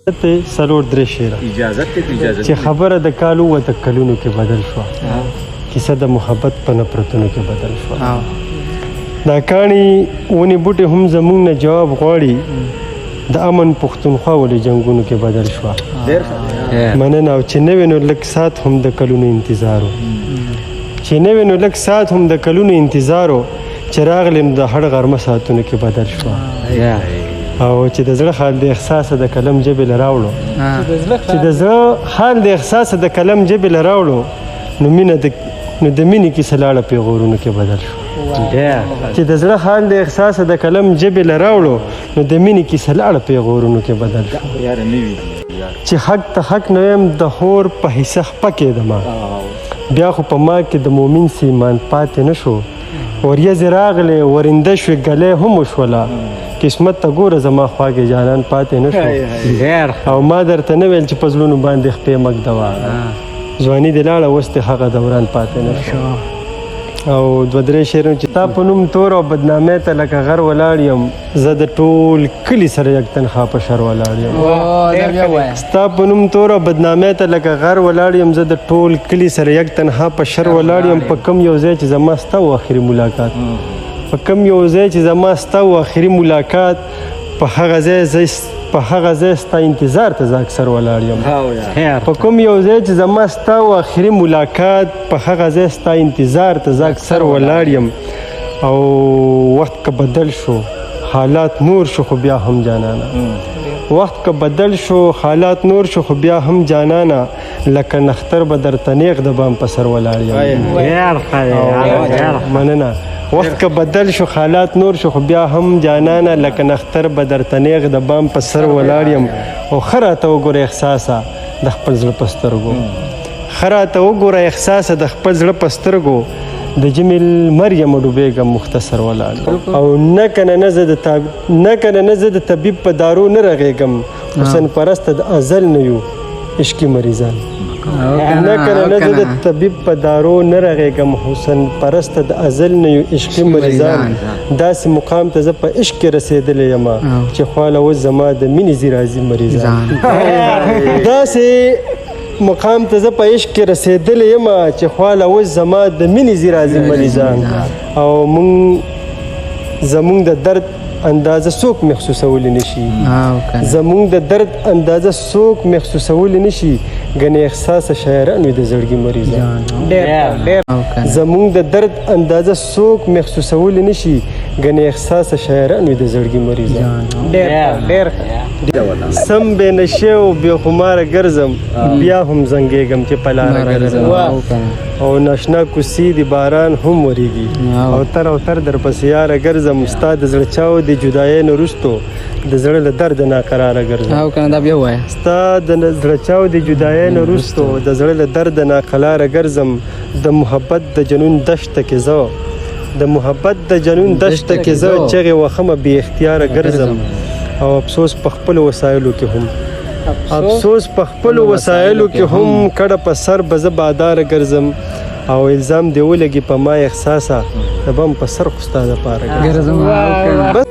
ته څلور درې شعره چې خبره د کال اووه کلونو کې بدل شوه کیسه د محبت په نفرتونو کې بدل شوه دا کاڼي ونې بوټې هم زموږ نه جواب غواړي د امن پښتونخوا ولې جنګونو کې بدل شوه مننه او چې نه وي نو لږ ساعت هم د کلونو انتظار و چې نه وي نو لږ ساعت هم د کلونو انتظار و چې راغلی نو د هډ غرمه ساعتونو کې بدل شوه او چې د زړه حال د احساس د کلم جبې له راوړو چې د زړه حال د احساس د کلم جبې له راوړو نو مینه د مینې کیسه لاړه پیغورونو کې بدل شو چې د زړه حال د احساس د کلم جبې له راوړو نو د مینې کیسه لاړه پیغورونو کې بدل شو چې حق ته حق نه یم د هور په حصه پکېدمه بیا خو په ما کې د مؤمن سیمان پاتې نه شو وریځې راغلې ورنده شوې ګلې هم وشوله قسمت ته ګوره زما خواږې جانان پاتې نه شو او ما درته نه ویل چې په زړونو باندې خپې مږدوه ځواني دې لاړه اوس دې هغه دوران پاتې نه شو او دوه درې شعرونه چې تا په نوم تور او بدنامۍ ته لکه غر ولاړ یم زه د ټول کلي سره یک تنخوا په شر ولاړ یم ستا په نوم تور او بدنامۍ ته لکه غر ولاړ یم زه د ټول کلي سره یک تنخوا په شر ولاړ یم په کوم یو ځای چې زما ستا و آخري ملاقات په کوم یو ځای چې زما ستا و آخري ملاقات په هغه ځای ستا انتظار ته زه اکثر ولاړ یم په کوم یو ځای چې زما ستا و آخري ملاقات په هغه ځای ستا انتظار ته زه اکثر ولاړ یم او وخت که بدل شو حالات نور شو خو بیا هم جانانه وخت که بدل شو حالات نور شو خو بیا هم جانانه لکه نختر به درته نیغ د بام په سر ولاړ یم مننه وخت که بدل شو حالات نور شو خو بیا هم جانانه لکه نختر به درته نیغ د بام په سر ولاړ یم او ښه راته وګوره احساسه د خپل زړه په سترګو ښه راته وګوره احساسه د خپل زړه په سترګو د ژمي لمر یم ډوبېږم مختصر ولاړ او نه کنه نه زه د طبیب په دارو نه رغېږم حسن پرسته د ازل نه یو عشقي مریضان نه کنه نه زه د طبیب په دارو نه رغېږم حسن پرسته د ازل نه یو عشقي مریضان داسې مقام ته زه په عشق کې رسېدلی یم چې خواله اوس زما د مینې ځي مریضان داسې مقام ته زه په عشق کې رسېدلی یم چې خواله اوس زما د مینې ځي مریضان او زمونږ د درد اندازه څوک محسوسولی نشي زمونږ د درد اندازه څوک محسوسولی نشي ګنې احساسه شاعران وي د زړګي مریضان زمونږ د درد اندازه څوک محسوسولی نشي ګنې احساسه شاعران وي د زړګي مریضان سم بې نشې او بې خماره ګرځم بیا هم زنګېږم چې په لاره ګرځم او ناشنا کوڅې د باران هم ورېږي او تر درپسې یاره ګرځم ستا د زړه چاو د جدایۍ نه وروستو د زړه له درده ناقراره ګرځم ستا د زړه چاو د جدایۍ نه وروستو د زړه له درده ناقراره ګرځم د محبت د جنون دشته کې زه چغې وخمه بې اختیاره ګرځم او افسوس په خپلو وسایلو کې هم کډه په سر به زه باداره ګرځم او الزام دې ولګي په ما احساسه د بم په سر خو ستا دپاره ګرځم